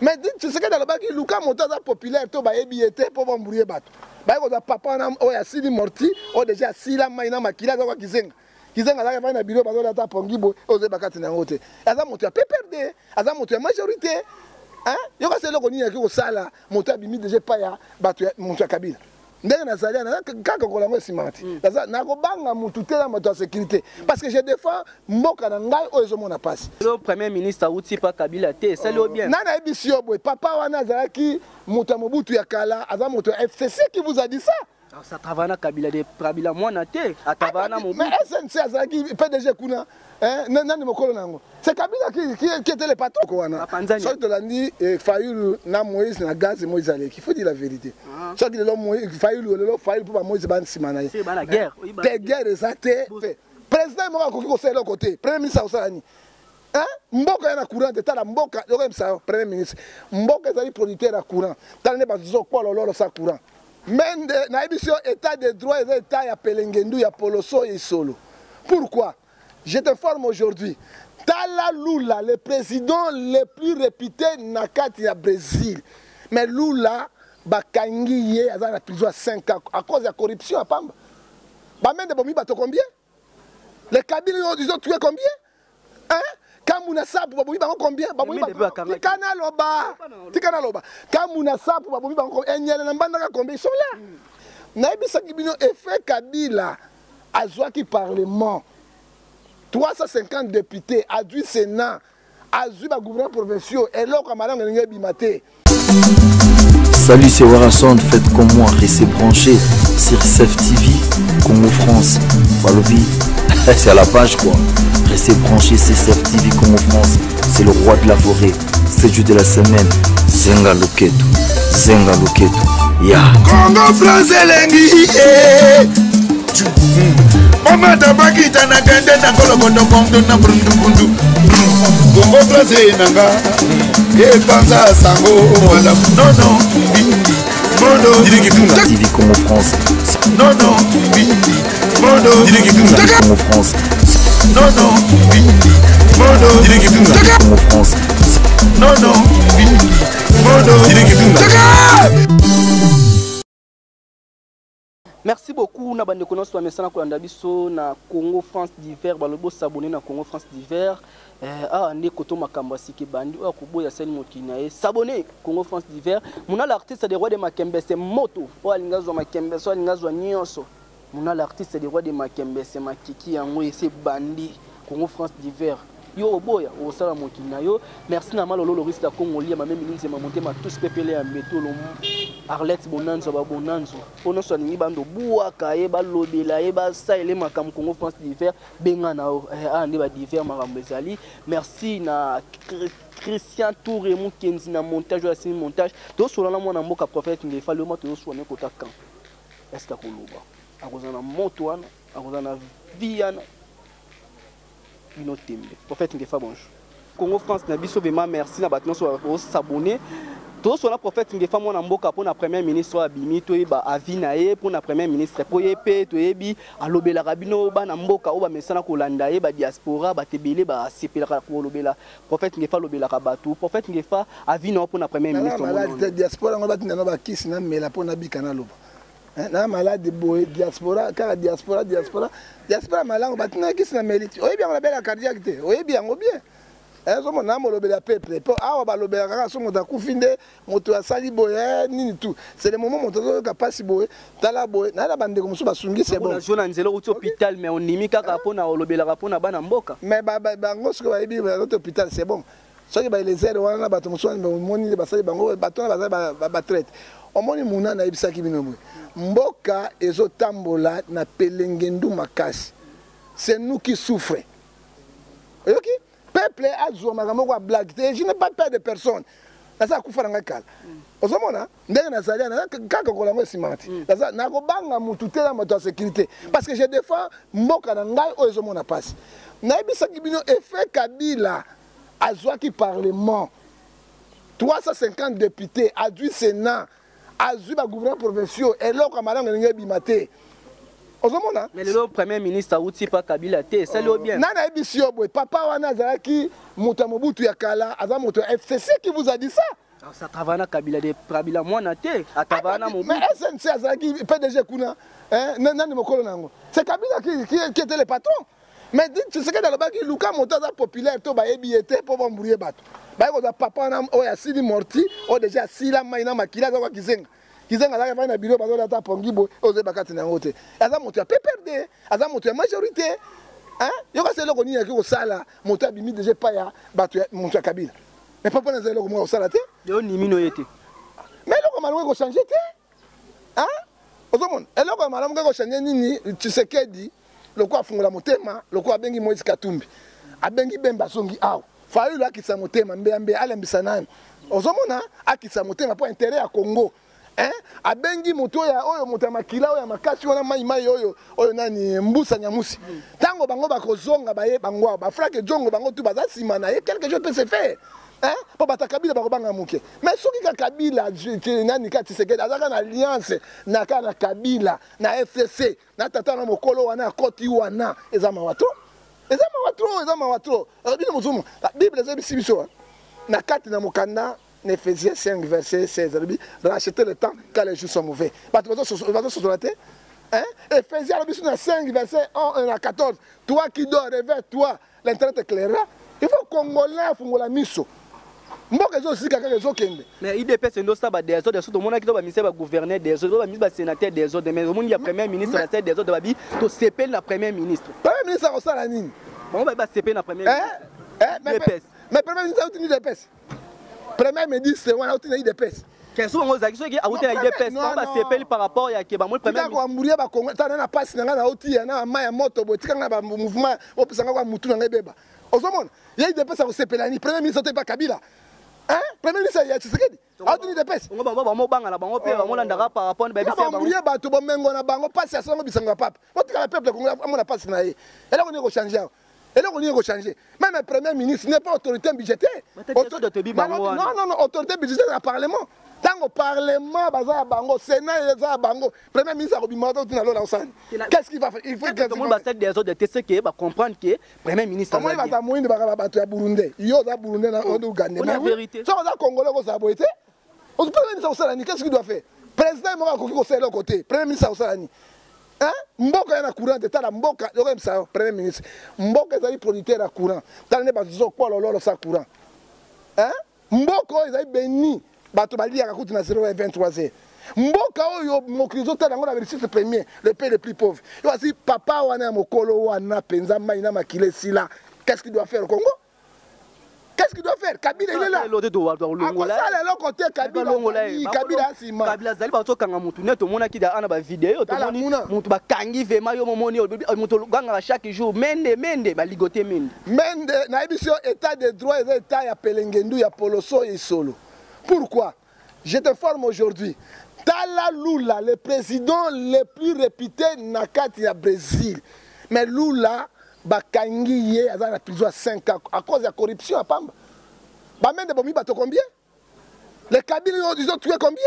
Mais tu sais que dans le bac, Luka Monta est populaire, tu vas ébiéter pour m'embrouiller bateau. Bah, quand papa on a sili morti, on déjà sila maïna makila za kizenga. Kizenga za va na bureau ba za ta pongibo, oze bakati na ngote. Aza monte a PPRD, aza monte a majorité. Hein? Yo ka selo koni ya ko sala, monte a bimi déjà pa ya bato monte a Kabila. Ndenge na zalia na kaka ko lango simati. Aza na ko banga mutu tela moto sécurité parce que je défends mboka na ngai ozo mona passe. Le premier ministre outi pa Kabila te, ça le bien. Nana ebisio boy, papa wana zalaki moto mobutu ya kala, aza moto FCC qui vous a dit ça? Alors ça travaille na Kabila moi na te, atavana mobutu. Mais SNC azalaki PDG kuna, hein, nani mokolo nango. C'est Kabila qui était le patron quoi wana. Soit de l'andi Fayulu na Moïse na gaz Moïse Aleki, il faut dire la vérité. Soit que le Moïse Fayulu le Fayulu pour Moïse ban simana. C'est la guerre. Des guerres ça te. Président mo ko ko selo côté, premier ministre osani. Hein? Mboka yana courant de tala mboka, yo comme ça premier ministre. Mboka ezali producteur à courant. Tala ba zo ko lolo sa courant. Mende na émission état de droit et état ya Pelengendu ya Poloso et Solo. Pourquoi? Je t'informe aujourd'hui. Tala Lula, le président le plus réputé nakati ya Brésil. Mais Lula bakangi ye azana prison à 5 ans à cause de la corruption à Pamba. Ba mende bomi bato combien? Les Kabila ils ont tué combien? Hein? Kamuna sapu babomi bango combien? Babomi Tikana loba. Kamuna sapu babomi bango enyele na mbandaka combien ils sont là. Naibisa kibino effet Kabila azwaki parlement 350 députés adui Sénat adui ba gouverneur provinciaux et là comme madame ngenge bimate. Salut, c'est Warason, faites comme moi, restez branchés sur CEF TV, Congo France. Balobi, c'est à la page quoi. Restez branchés sur CEF TV, Congo France. C'est le roi de la forêt, c'est le jeu de la semaine. Zenga Loketo, Zenga Loketo. Ya. Congo France elengi. Mama tabaki tanagende na kolokondo kondo na brundu. Congo France nanga. Et panza sango wala non mono TV Congo France non mono TV Congo France non mono Congo France non mono. Merci beaucoup na bande kono so mesana ko landa biso na Congo France d'hiver balobo s'abonner na Congo France d'hiver ne koto makambo siki bandi o kuboya sali mokina e s'abonner Congo France d'hiver muna l'artiste des rois de Makembe c'est moto o alingazwa Makembe so alingazwa nyonso muna l'artiste des rois de Makembe c'est makiki yango et c'est bandi Congo France d'hiver yo boya o sala mokina yo merci na malo lolo rista Congolia ma même ministre ma monter ma tous pepele ya meto lo Arlette Bonanzo ba Bonanzo ono so ningi bando buaka ye ba lobela ye ba saile makam Congo France d'hiver benga na ande ba d'hiver makambo ezali merci na Christian Touré mon kenzi na montage la semi montage to so na mwana mboka prophète ngefa le moto so ne kotaka est-ce que koloba akozana moto wana akozana viana inotembe prophète ngefa bonjour Congo France na biso bema merci na batnon so s'abonner tout sur la prophète ngefa mwana mboka pour na premier ministre abimi to ba avina ye pour na premier ministre pour yepe to yebi alobela rabino ba na mboka o ba mesana ko landa ye ba diaspora ba tebele ba sepela ko lobela prophète ngefa lobela ka batu prophète ngefa avina pour na premier ministre la diaspora ngo batina no ba kisi na mela pour na bikana loba na malade boy diaspora car diaspora malango batina kisi na meliti oyebi ngo bela cardiaque te oyebi ngo bien. Ezo na molobela peuple po awa balobela kaka so moto akufinde moto asali boye nini tout c'est le moment moto ka pasi boye tala boye na la bande comme so basungi c'est bon na zona nzelo uti hôpital mais on nimi kaka pona olobela kapona bana mboka mais bango ce que ba yebi l'autre hôpital c'est bon so que ba les airs wana bato mosoni moni basali bango bato na ba traite omoni muna na ibisaki bino mboka ezo tambola na Pelengendu makasi c'est nous qui souffrons OK. Peuple a joué ma blague. Je n'ai pas peur de personne. Ça a coupé dans la cale. Osomona, ndenge na salia na kaka ko lango simati. Ça na ko banga mutu tela moto sécurité parce que je défends mboka na ngai o ezomona passe. Na ebisa kibino effet Kabila azwaki parlement 350 députés adui Sénat adui ba gouverneur provinciaux et là comme madame ngenge bimate. Mais le premier ministre outi pa Kabila te ça le bien. Nana ebisio boy papa wana zalaki moto mobutu ya kala aza moto FCC qui vous a dit ça? ça travaille na Kabila mwana te atavana mo. Mais SNC azaki PDG kuna nani mokolo nango. C'est Kabila qui était le patron. Mais tu sais que dans le bac Luka Montaza populaire to ba ebiete pour bambouiller bato. Ba ko da papa na o ya sili morti o déjà sila maina makila za kwa kizenga. Kizenga za ka na bureau ba do ta pongibo o ze bakati na ngote. Aza moto ya PPRD, aza moto ya majorité. Hein? Yo ka selo ko ni ya ko sala moto ya bimi déjà pa ya bato ya moto ya Kabila. Mais papa na zelo ko mo sala te. Yo ni mino yete. Mais eloko malamu ko changer te. Hein? Ozomon, eloko malamu ko changer nini Tshisekedi loko afungola motema, loko abengi Moïse Katumbi. Abengi Bemba Songi aw. Fayulu akisa motema mbe alembisa nani. Ozomona akisa motema pour intérêt ya Congo. Hein? Abengi moto ya oyo motema kila oyo makasi wana mai oyo nani Mbusa Nyamusi. Tango bango bakozonga baye bango ba frake jongo bango tu baza sima na ye quelque chose peut se faire. Hein? Pour bata Kabila bakobanga muke. Mais soki ka Kabila nani ka Tshisekedi azaka na alliance na kana Kabila na FCC na tata na mokolo wana koti wana ezama watro. Ezama watro. Bino muzumu. La Bible zebi sibiso. Na kati na mokanda Ephésiens 5 verset 16 racheter le temps quand les jours sont mauvais. Bato sur la tête. Hein? Ephésiens 5 verset 1 à 14. Toi qui dors, réveille-toi. L'internet éclairera. Il faut Congolais fongola miso. Mais IDP c'est nos sabats des autres, tout le monde qui doit ministre va gouverner des autres, ministre sénateur des autres, mais au monde il y a premier ministre la tête des autres babi, to CP la premier ministre. Premier ministre au sala nini? On va CP la premier ministre. Mais premier ministre a IDP. Premier ministre on a IDP. Quels sont vos actions qui a IDP on va CP par rapport à qui ba moi premier ministre. Ko amburia ba Congo tana na passe na na oti na maya moto botika na ba mouvement opesanga kwa mutu na ngebeba. Ozomona, il y a IDP ça au CP la ni premier ministre te pas Kabila. Hein? Premier ministre ya Tshisekedi. A tuni de pesi. On va banga la bango pe bango landaka par rapport na baby bango. Ba bato bo mengo na bango passe ya songo bisanga papa. Motika la peuple congolais amona passe na ye. Et là on est changer. Et là on est changer. Même le premier ministre n'est pas autorité budgétaire. Non, autorité budgétaire au parlement. Dans le parlement baza bango, Sénat baza bango. Premier ministre a bimata na lola osani. Qu'est-ce qu'il va faire? Il faut que tout le monde va des autres de TC qui va comprendre que premier ministre comment il va ta moine ba bato ya Burundi. Yo za Burundi na Ouganda. La vérité. Ça va congolais ko sa boité. Au premier ministre osani, qu'est-ce qu'il doit faire? Président mo ko ko selo côté. Premier ministre osani. Hein? Mboka yana courant de tala mboka, yo ça premier ministre. Mboka ezali producteur à courant. Tala ne ba zo ko lolo sa courant. Hein? Mboka ezali béni. Bato bali akakuti na 0,23 heures. Mboka oyo mokrizo tala ngona verset premier, le pays le plus pauvre. Yo asi papa wana mokolo wana penza mai na makile sila. Qu'est-ce qu'il doit faire au Congo? Qu'est-ce qu'il doit faire? Kabila il est là. Ça le côté Kabila asima. Kabila zali ba to kanga mutu neto mona ki da ana ba vidéo to moni mutu ba kangi vema yo momoni mutu ganga chaque jour mende ba ligoté mende na émission état de droit et état ya Pelengendu ya Poloso et Solo. Pourquoi? Je te forme aujourd'hui. Tala Lula, le président le plus réputé nakati ya Brésil. Mais Lula, bakangi ye à la prison à 5 ans à cause de la corruption à Pamba. Bamende bomi bato combien? Les Kabila ils ont tué combien?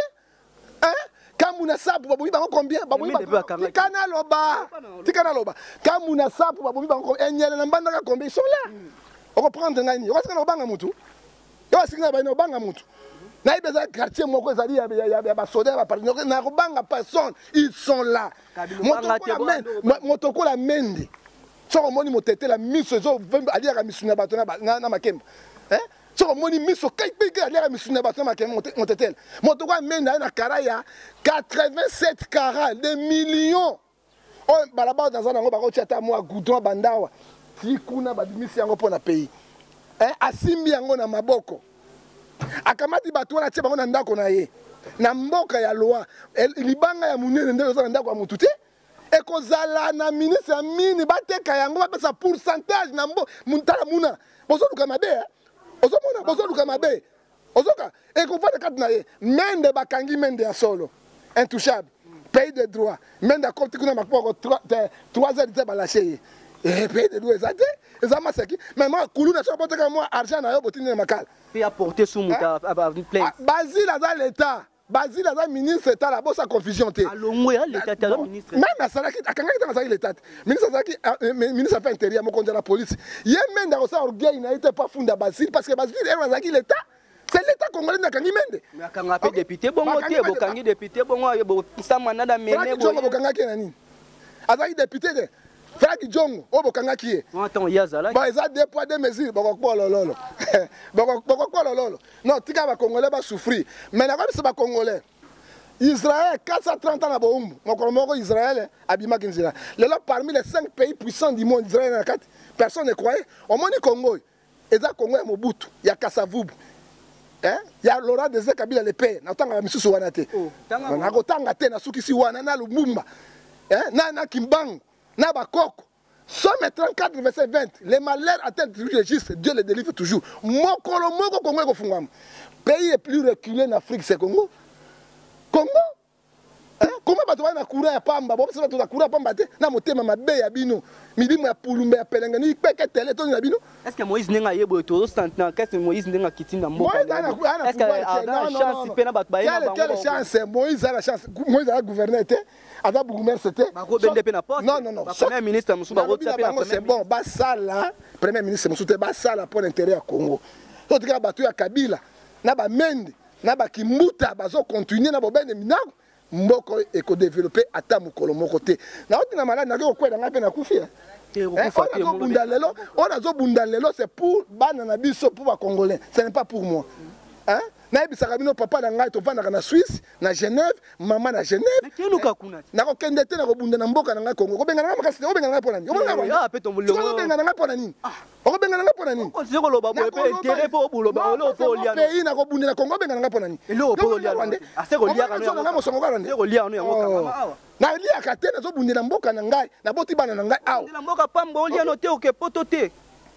Hein? Kamuna sapu babomi bango combien? Babomi bato. Tikana loba. Kamuna sapu babomi bango enyele na mbanda combien ils sont là. On reprend ngani. On va se na banga mutu. Yo asikina ba no banga mutu. Na ibeza quartier moko ezali ya ba soda ba partenaire na banga personne, ils sont là. Motoko la mende. Soko moni motete la miso zo ali ya miso na bato na makemba. Hein? Soko moni miso kai ali ya miso na bato na makemba motete. Motoko la mende na karaya 87 carats de millions. Oh balaba dans un ngo ba ko tiata mo goudron bandawa. Tikuna ba dimisi yango pona pays. Hein? Asimbi yango na maboko. Akamati bato wana tie bango na ndako na ye na mboka ya loi libanga ya munene ndelo za ndako ya mutu te ekozala na ministre mini bateka yango bapesa pourcentage na mbo muntala muna bozo luka mabe ozomona bozo luka mabe ozoka ekofata kati na ye mende bakangi mende ya solo intouchable pays de droit mende akoti kuna makpoko 3 heures de balaché ye pays de droit ezate ezama seki mais moi kuluna so poteka moi argent na yo botini na makala puis apporter sous muta place Basile dans l'état Basile dans ministre état la bossa confusion té alongwe l'état ta ministre même na salaki akanga ta masaki l'état ministre salaki ministre affaires intérieures mo konja la police ye menda ko sa orgueil na ite pas funda Basile parce que Basile est masaki l'état c'est l'état congolais na kangi mende mais kanga pe député bongo te bokangi député bongo bo samana da mene bo bokanga ke nani azaki député de Franck Djongo o bokanga ki e attends yazala ba eza deux poids deux mesures bokoko lololo bokoko lololo non tika ba congolais ba souffrir mais na ba congolais Israël 430 ans na boumbu moko Israël abima kinzira lelo parmi les 5 pays puissants du monde Israël na 4 personne ne croyait au monde Congo eza Congo ya Mobutu ya Kasavubu hein ya Laurent Désiré Kabila le père na tanga misusu wana te na kotanga te na sukisi wana na Lumumba hein na Kimbangu na Bakoko Somme 34 verset 20 les malheurs atteignent toujours le juste Dieu les délivre toujours mokolo moko Congo ko fungama pays le plus reculé en Afrique c'est Congo Congo comment bato na courant ya pamba bo bato na courant pamba te na motema mabe ya bino milimo ya pulumba ya pelengani peke tele to na bino est-ce que Moïse nenga yebo to santan qu'est-ce que Moïse nenga kitinda mboka est-ce que a chance pe na bato ba yeba bango quelle chance Moïse a la chance Moïse a gouverné te ada bourgmestre te bako bende pe na poste non premier ministre musu ba rotsa pe c'est bon ba sala premier ministre musu te ba sala pour l'intérêt ya Congo to tika bato ya Kabila na ba Mende na ba Kimbuta bazo continuer na bobende minago mboko eko développer ata mukolo moko te na oti na malade na ko kweda ngape na kufia on a bunda lelo c'est pour bana na biso pour ba congolais ce n'est pas pour moi hein na ebisaka bino papa na ngai to vanda na Suisse na Genève maman na Genève na ko kende te na ko bunda na mboka na ngai Congo ko benga na makasi ko benga na pona nini ah pe to mulongo ko benga na ngai pona nini ko benga na ngai pona nini ko zeko loba bo pe intérêt po buloba olo po liano pays na ko bunda na Congo benga na ngai pona nini elo po liano ase ko liaka no na mo songo karande ko liano yango kama awa na liaka te na zo bunda na mboka na ngai na boti bana na ngai awa na mboka pamba liano te o ke poto te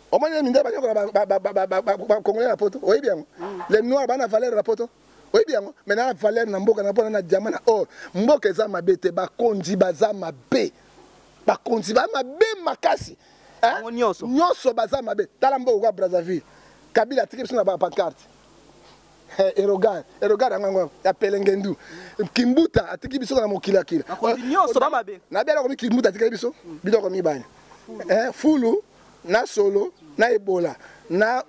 au moins les Congolais la poto oui bien les noirs bana valeur la poto oui bien mais na valeur na mboka na pona na diamant na or mboka za mabete ba konzi baza mabe ba konzi ba mabe makasi hein nyoso baza mabe tala mboka kwa Brazzaville Kabila tiki na ba pancarte erogar angango ya pelengendu Kimbuta atiki biso na mokila kila nyoso ba mabe na bela ko Kimbuta atiki biso biloko mibani hein fulu na solo na ebola na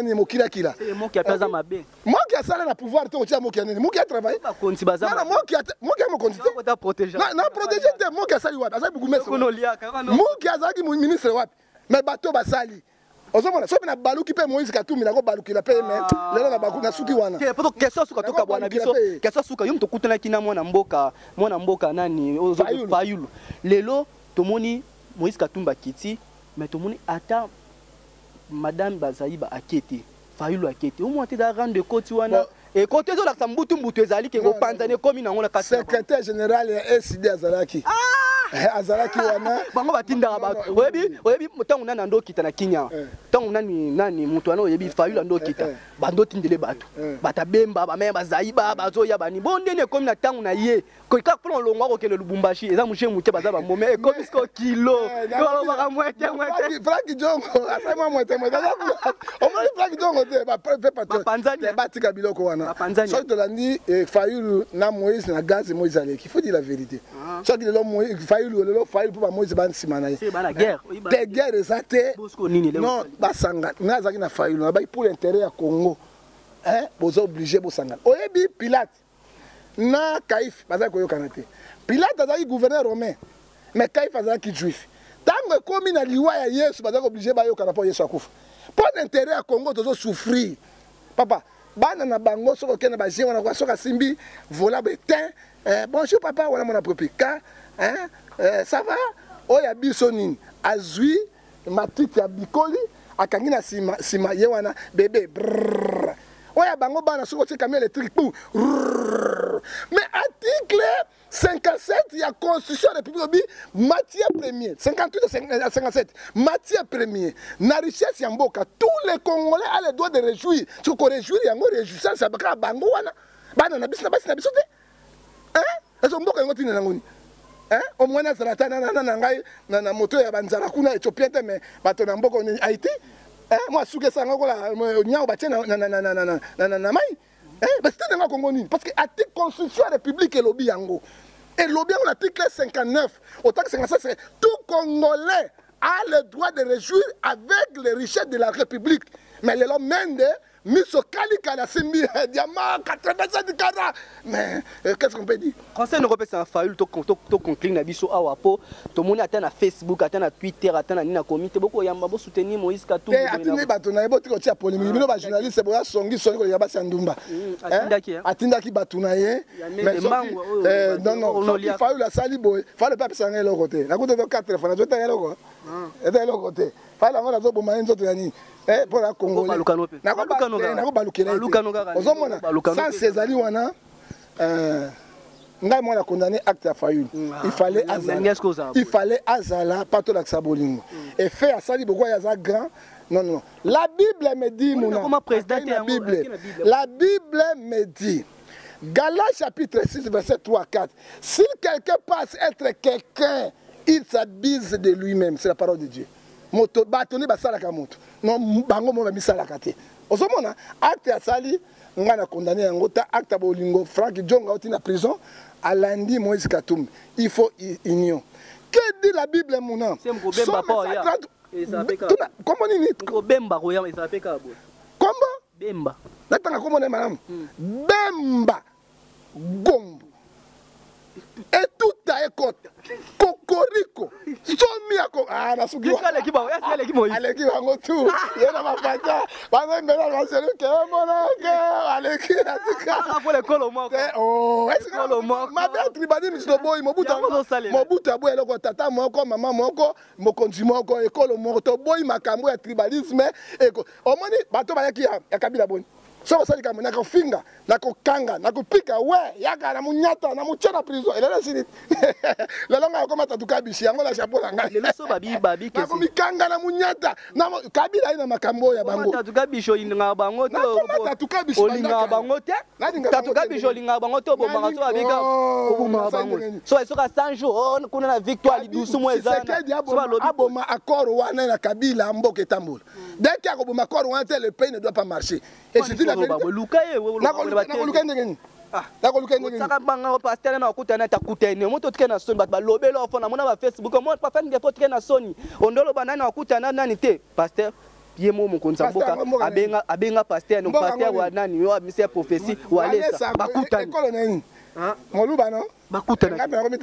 ni mokila kila moki apaza mabe moki asala na pouvoir to tia moki nini moki a travailler ba konti baza na moki mo konti te protéger na protéger te moki asali wapi asali bugumestre moki azaki ministre wapi mais bato basali ozomona soki na baluki pe Moïse Katumbi na ko balukila pe mais lelo na baku na suki wana ke poto question suka toka bwana biso question suka yum to kutana kina mwana mboka nani ozo Fayulu lelo tomoni Moïse Katumbi kiti mais tout le monde attend madame Bazaïba akete Fayulu akete au moins te da rendre compte wana et côté zo la sambutu mbutu ezali ke go panzane komi na ngona kasi secrétaire général ya SD Azalaki Azalaki wana bango batinda ba oyebi mutangu nana ndo kita na Kenya tangu nani mutu wana oyebi Fayulu ndo kita bando tindele bato batabemba ba memba Zaïba bazo ya bani bonde ne komi na tangu na ye ko ka pron longwa ko ke le Lubumbashi eza mushe muté baza ba momé e komi sko kilo ko ba mwete Franck Djongo asema mwete au moins Franck Djongo te ba fait patron ba tika biloko wana so to landi Fayulu na Moïse na gaz Moïse aleki il faut dire la vérité so que le Moïse Fayulu pour Moïse ban simana c'est ba la guerre des guerres ezate non basanga nazaki na Fayulu na ba pour l'intérêt ya Congo hein bozo obligé bosanga oyebi Pilate na Caïphe bazaki koyokana te Pilate azaki gouverneur romain mais Caïphe azaki juif tango komi na liwa ya Yesu bazaki obligé bayokana po Yesu akufa pour l'intérêt ya Congo tozo souffrir papa bana na bango soko kena ba jewana kwa soka simbi vola betin bonjour papa wana mona propika hein ça va oya biso nini azui matite ya bikoli akangi na sima ye wana bébé oya bango bana soko tika camion électrique pour mais article 57 il y a constitution de la République matière première 58 à 57 matière première na richesse ya mboka tous les Congolais ont le droit de réjouir ce qu'on réjouir yango réjouissance ça baka bango wana bana na biso na basi na biso te hein eso mboka yango tina ngoni hein au moins na zalata na ngai na moto ya banzala kuna Ethiopien te mais bato na mboka ni Haïti hein moi suke sanga ko la nyao batie na mai mais c'est un Congo parce que l'article constitution de la République est lobby yango. Et lobby en l'article 59, autant que 57, c'est tout Congolais a le droit de réjouir avec les richesses de la République. Mais les Mende, miso kalika la simbi diamant 87 carats. Mais qu'est-ce qu'on peut dire? Conseil ne repère ça faille to conclure na biso awa po to moni ata na Facebook ata na Twitter ata na nina comité boko yamba bo soutenir Moïse Katumbi. Atindi bato na yebo tiko tia polémique bino ba journaliste boya songi ko ya basi ndumba. Atindaki bato na ye. Mais non il faut la sali boy, faut le pas sangai lo côté. Na côté de 4 téléphones, je t'ai lo quoi. Et de l'autre côté. Faut la ngona zo bo mayenzo to yani. Pour la Congolais. Na ko balukela. Ozomona. Sans César wana ngai mwana condamné acte à Fayoul. Il fallait azala pato la sabolingo. Et fait à sali boko ya za grand. Non. La Bible me dit la Bible me dit Galates chapitre 6 verset 3 4. Si quelqu'un pense être quelqu'un, il s'abuse de lui-même, c'est la parole de Dieu. Moto batoni basala ka moto. Non bango mo misala ka te. Ozomona acte ya sali ngana condamné yango ta acte bolingo Frank Jonga oti na prison alandi Moïse Katumbi. Il faut union. Que dit la Bible mon nom? C'est mo bemba pa ya. Comment ni ko bemba ko ya ça fait ka bo. Comment? Bemba. Natanga comment ne madame? Bemba Gombo. Et tout a écouté. Cocorico. Somiako. Ah, na sugi. Aleki Moïse. Aleki wango tout. Yena mapata. Bango mbela na selu ke monake. Aleki atika. Ah, pour le colo moko. Oh, est-ce que ma bien tribali misto boy mobuta boy eloko tata moko mama moko mokonzi moko ekolo moko to boy makambo ya tribalisme eko. Omoni bato bayaki ya kabila boni. So sali kama nako finga, nako kanga, nako pika we, yaka na munyata na muchana prison. Elela sini. Lelo nga koma tatuka bishi yango la chapeau la ngai. Lelo so babi kesi. Nako mikanga na munyata. Na kabila ina makambo ya bango. Tatuka bisho inga bango to. Tatuka bishi olinga bango te. Tatuka bisho olinga bango to bo manga so babika. Obuma bango. So esoka 100 jours kuna na victoire lidusu mwezana. So balobi aboma accord wana na kabila mboka etambola. Dès qu'il y a un accord, le pays ne doit pas marcher. Et je dis la vérité. Pasteur, yemo mukonza mboka abenga pasteur no pasteur wa nani yo mise prophétie wa lesa bakutani moluba no bakutana ngami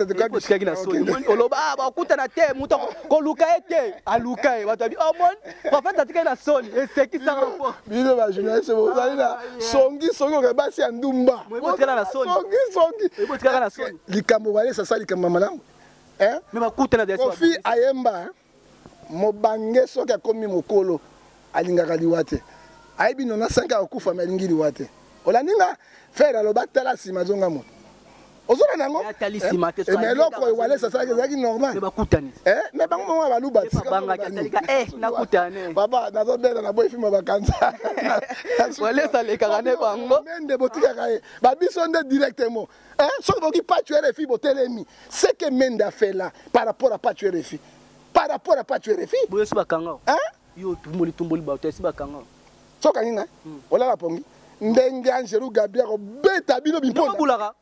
na soni oloba bakutana te muto ko luka ete aluka e watu abi omon prophet atika na soni eseki sanga po bino ba journaliste bo zalina songi ko basi ya ndumba mobotika na soni songi mobotika na soni likambo wale sasa likambo malamu me bakutana de kofi ayemba mobange soki akomi mokolo alingaka liwate ayebi nona 5 akufa malingi liwate olaninga faire aloba tala sima zonga moto ozona nango mais eloko ewale sasa ezalaki normal mais bango mama baluba baba nazobela na boy filme bakanza walesalekaka ne bango mende botikaka ye babiso nde directement soki boki pas tuer les filles botelemi ce que Mende a fait là par rapport à pas tuer les filles par rapport à pas tuer les filles boyo bakanga yo tumboli bato esi bakanga soka nginga olala pongi ndenge Angelou Gabriel beta bino bimponda bulaka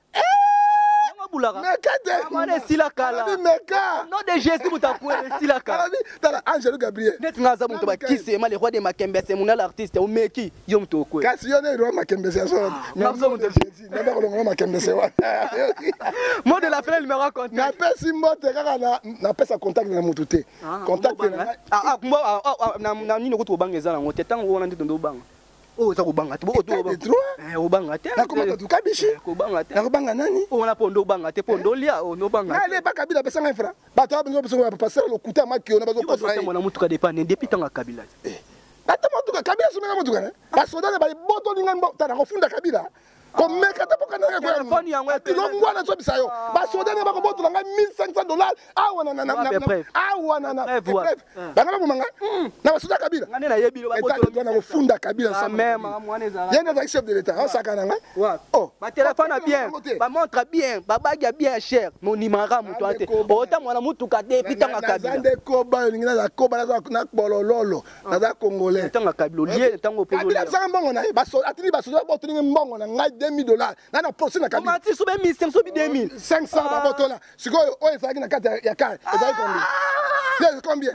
mais kade mane sila kala non de Jésus mutakwe sila kala tala Angelou Gabriel net ngaza muntu bakise mali roi de Makembe c'est mon artiste o meki yo mutokwe kasi yo ne roi Makembe c'est ça mais so muntu Jésus naba kolonga Makembe c'est wa mot de la fin il me raconte na pesi mbote kaka na pesa contact na mutu te contact na nini ko to bangeza na ngote tango wona ndito ndo banga oh ça kubanga te boko to obanga te na komata to kabishi kubanga te na kubanga nani ona pondo banga te pondo lia no banga na le ba kabila pesa ngai fra bato abenzo beso ba passer le kuta makio na bazo kosa mona mutuka dépend depuis tanga kabila ata mutuka kabila sumenga mutuka na ba soda ba boto linga mbota na kofunda kabila komeka tapoka na kwa telefone yango tilongwa na sobi sayo ba soda ne ba koboto nga $1,500 awa na banga ba manga na ba soda kabila ngane na yebilo ba boto na kofunda kabila sa même mwana ezala yenda za chef de l'état on sakana nga oh ba téléphone bien ba montre bien ba bague bien cher mon nimara muto ate ota mwana mutuka te pitanga kabila nde ko ba ngina za ko ba na bolololo na za congolais tanga kabila lié tango polo kabila sa mbongo na ba so atini ba soda boto ni mbongo na ngai $2,000 na procès na kabila mati so be 1500 so bi 2500 ba boto la sikoyo o ezaki na kata ya kar ezaki combien Combien?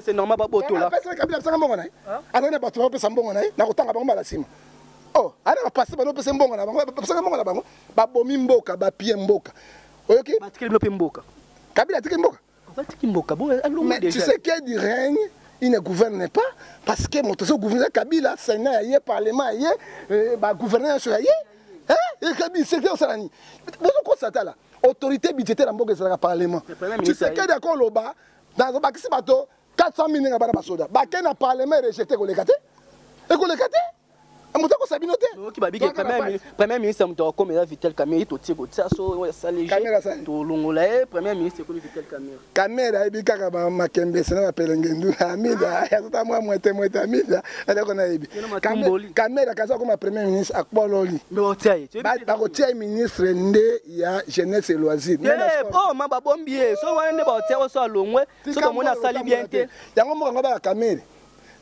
C'est normal, Babotola. Kabila sanga mbongo na ye. Atana bato ba pesa mbongo na ye na kotanga bango mala sima. Oh, ana passer ba no pesa mbongo na bango, pesa mbongo na bango. Ba bomi mboka, ba pie mboka. Oyoki? Ba tikeli blope mboka. Kabila tiki mboka. Ba tiki mboka, bo allo déjà. Mais tu sais qu'il du règne, il ne gouverne pas parce que mon tozo gouverneur Kabila, Sénat yé, parlement yé, ba gouverneur sur yé. Hein? Et Kabila c'est quoi ça ni? Vous constatez là. Autorité budgétaire en mboka c'est le parlement. Tu sais que d'accord loba dans ba kisi bato 400 000 nga bana basoda. Ba ken na parlement rejeté ko lekate. Et ko lekate? Amutako sabinote. Ok ba bige premier ministre muto comme la Vitel Caméra to tiko tsa so ça léger. To longola premier ministre ko Vitel Caméra. Caméra ebika ka ba makembe sena ba pelengendu amida ya tota mwa mwete amida ala kona ebi. Caméra kaza comme premier ministre akbololi. Mais tiaye. Ba ko tiaye ministre nde ya jeunesse et loisirs. Oh ma ba bombie so wana nde ba tiaye so alongwe so to mona sali bien te. Yango mo ngaba Caméra.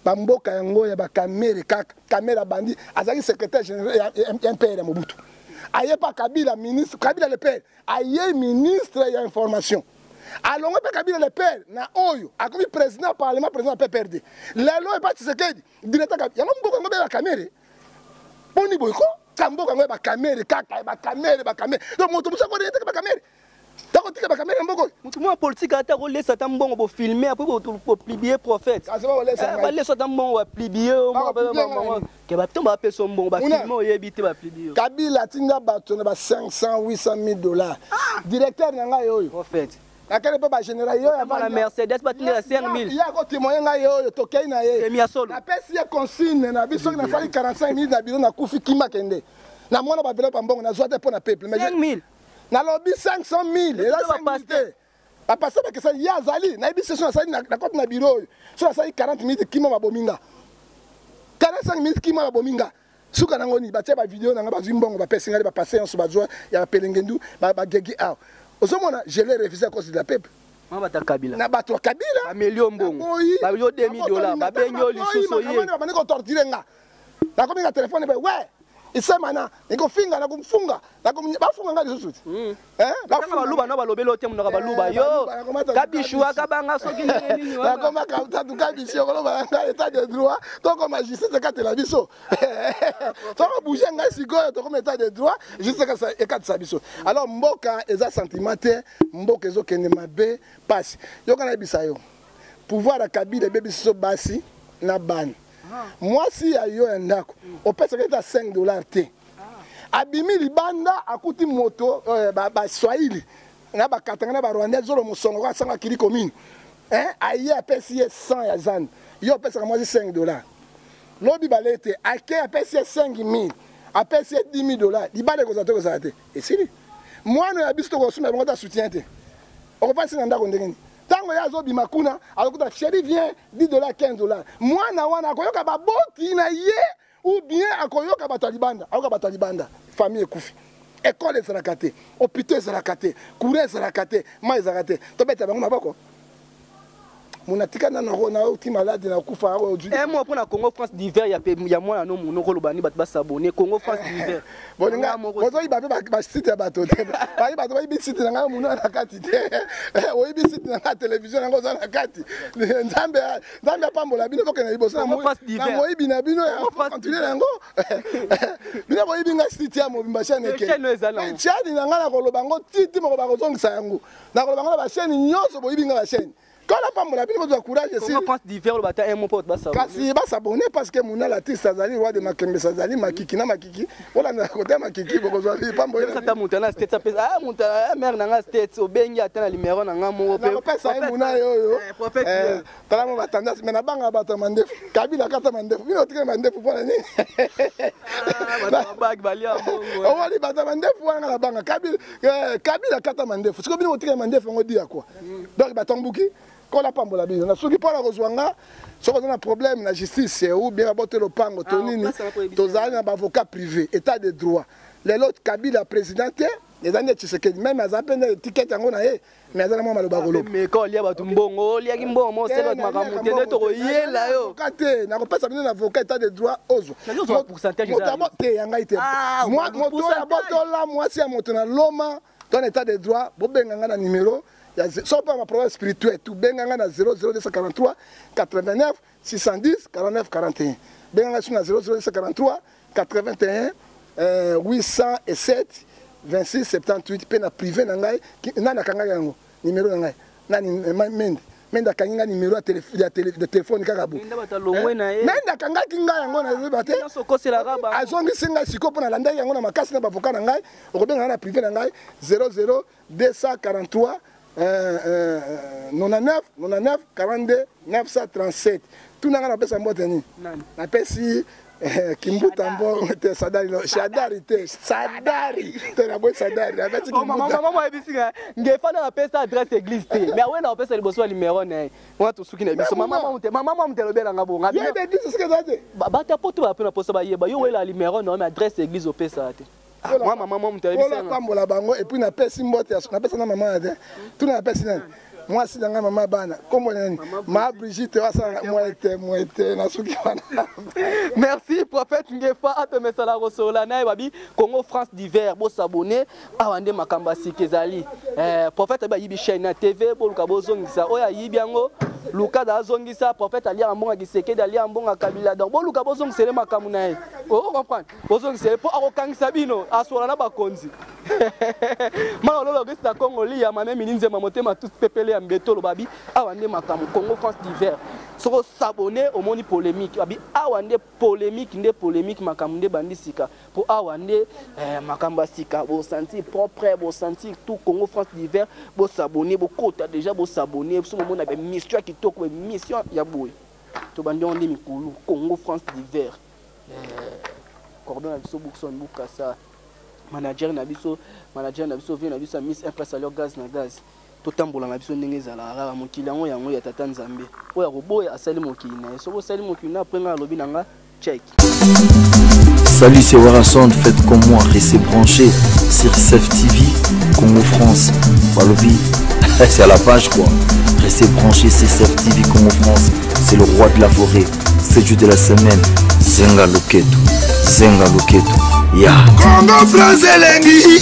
Bamboka yango ya ba Caméra bandi azaki secrétaire général un père ya Mobutu. Aye pas Kabila ministre, Kabila le père, aye ministre ya information. Alors on peut Kabila le père na oyo, a comme président parlement président PPRD. Lelo e pas Tshisekedi, directeur Kabila. Yango mboka ngobe ba Caméra. Boni boyko, kamboka ngobe ba Caméra, kaka ba Caméra. Donc moto musa ko directeur ba Caméra. D'accord, tu as caméra mboko. Mutumwa politique ata ko laisser ta mbongo bo filmer après bo publier prophète. Ah c'est bon laisser. Ba laisser ta mbongo ba publier ke ba tomba pe so mbongo ba filmer oyebite ba publier. Kabila tinga bato na ba 500 800 000 $. Directeur nanga yoyo. Prophète. Akele pe ba général yo ya la Mercedes ba tinga 5 000. Ya ko témoigner nga yoyo to kei na ye. Emi asolo. Na pesi ya consigne na biso na sali 45 000 na biro na kufi kima kende. Na mwana ba velo pa mbongo na zoate po na peuple. 5 000. Na lobby 500 000 et là c'est pas passer parce que ça ya zali na biso so na sali na côté na bureau so na sali 40 minutes kima ba bominga 45 minutes kima ba bominga suka nango ni batia ba vidéo nanga ba zimbongo ba pesinga ba passer en so ba zo ya ba pelengendu ba gegi out osomona je l'ai révisé à cause de la peuple ma bata Kabila na bato Kabila ba million mbongo ba yo $2 ba benyo lisuso ye ba ne ko torturer nga na ko minga téléphone be ouais isemana niko finga na kumfunga na bafunga ngali susuti bafunga luba no balobelo te munaka baluba yo kabishwa kabanga soki nini na koma ka tu kabishwa ko loba nga état de droit to ko magistrat ka la biso to ko bouger nga sikoyo to ko état de droit juste que ça ekatisa biso alors mboka eza sentimentaire mboka ezo kende mabe passe yo kana bisayo pouvoir ya Kabila bebi so basi na ban. Moi si ya yo ndako opesa keta $5 te abimi libanda akuti moto ba Swahili na ba katanga na ba Rwanda zolo musongo kwa sanga kili commune aye apesi 100 ya zan yo opesa moi $5 lobi balete ake apesi 5000 apesi $10,000 libanda ko zato ko zate esili mwana ya bisto ko suma bango ta soutien te okopasi na ndako ndengeni tango ya zo bimakuna alokuta chéri vient $10 $15 mwana wana akoyoka baboti na ye ou bien akoyoka batalibanda akoyoka batalibanda famille ekufi école ezalaka te hôpital ezalaka te courant ezalaka te mai ezalaka te tobeta bango maboko munatika na uti malade na kufa moi pour na Congo France d'hiver ya mwana no muno ko lobani bat basabone Congo France d'hiver boninga bozo ibabe ba site ya bato te ba bato ba site na muno na kati te o ibi site na télévision ngo za na kati nzambe pambola bino ko na ibosa na mo ibi na bino ya continuer ngo bino ko ibi nga site ya mobimba chaîne ke chaîne na ngala ko lobango titi mo ba ko zongisa yango na ko lobango ba chaîne nyoso bo ibi nga ba chaîne. Quand la femme a besoin de courage, c'est on pense d'hiver le bataille mon pote basa. Kasi ba s'abonner parce que mon l'artiste Azali roi de Makembe Azali makiki na makiki. Voilà na côté makiki boko zo pa mboye. Ça ta monter na state ça pèse monter mère na state obengi atana numéro na ngamo pe. Na pesa muna yo. Tala mo batanda mais na banga bata mande. Kabila kata mande. Bino tike mande pour na nini. Bag balia bongo. O wali bata mande pour na banga Kabila kata mande. Siko bino tike mande ngo dia quoi. Donc batombuki quand la pambola bino na soki pona kozwanga soko na problème na justice ou bien abote le pango tonini tozali na avocat privé état de droit les autres Kabila présidente les années Tshisekedi même azapenda ticket yango na ye mais azana mo maloba golo mais quand lia batu mbongo lia ki mbongo mo selo makamu tende to yela yo kate na ko pesa bino na avocat état de droit ozo pourcentage ça te yanga ite moi moto abotola moi si moto na loma dans état de droit bobenganga na numéro Sauf pas ma problème spirituel. Tout benganga na 00243 89 610 49 41. Benganga sur na 00243 81 807 26 78. Pe na privé na ngai na kanga yango numéro na ngai. Na menda kanginga numéro de téléphone kaka bo. Menda kanga kinga yango na zebate. Azongi singa siko pona landa yango na makasi na bavoka na ngai. Okobenga na privé na ngai 00243 99 42 937. Tout n'a pas pesa mbote ni. Na pesi Kimbuta mbo te sadari shadari te sadari te na boy sadari avec Kimbuta maman ebisinga ngefana na pesa adresse église te mais ouais na pesa liboso numéro na moi to suki na biso maman te lobela ngabo ngabi ye be dis ce que ça dit ba ta poto ba pena posa ba yeba yo wela numéro na mais adresse église au pesa te moi maman te ebisinga ola pambola bango et puis na pesa mbote na pesa na maman te tout na pesa na moi si dans maman bana comme ma Brigitte moi était na suki wana. Merci prophète Ngefa atomesa la rosola na babi Congo France d'hiver bo s'abonner awande makamba sikezali prophète ba yibi chaîne na TV bo luka bozongisa oya yibi yango luka da zongisa prophète ali ambonga kiseke dali ambonga kabila donc bo luka bozongisa le makamu na ye o comprendre bozongisa po akokangisa bino asola na bakonzi mala lolo gisa Congo li ya mame mininze mamotema tout pepele ya mbeto lo babi awande makamu Congo France d'hiver soko s'abonner au moni polémique babi awande polémique makamu nde bandisika pour awande makamba sika bo sentir propre bo sentir tout Congo France d'hiver bo s'abonner bo kota déjà bo s'abonner so mo na be mission qui toko mission ya boy to bandi on mikulu Congo France d'hiver cordon na biso Bookson Bukasa manager na biso vient na biso Miss Impress alors gaz na gaz to tambola na biso ndenge ezala rara mokili yango ya tata Nzambe oya koboya asali mokili na so ko sali mokili na prenga lobi nanga check. Salut, c'est Warason, faites comme moi, restez branchés sur CEF TV Congo France. Balobi, c'est à la page quoi. Restez branchés sur CEF TV Congo France. C'est le roi de la forêt, c'est Dieu de la semaine. Zenga Loketo, ya Congo France elengi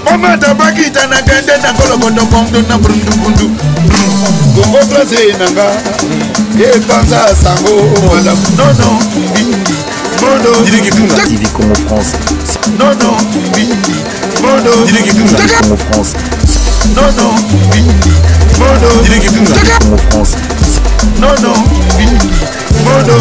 Mama tabakita na gande na kolokondo kondo na brundu Congo France nanga Epanza sango wala non Mondo TV Congo France. Non Mondo Congo France. Non Mondo Congo France. Non Mondo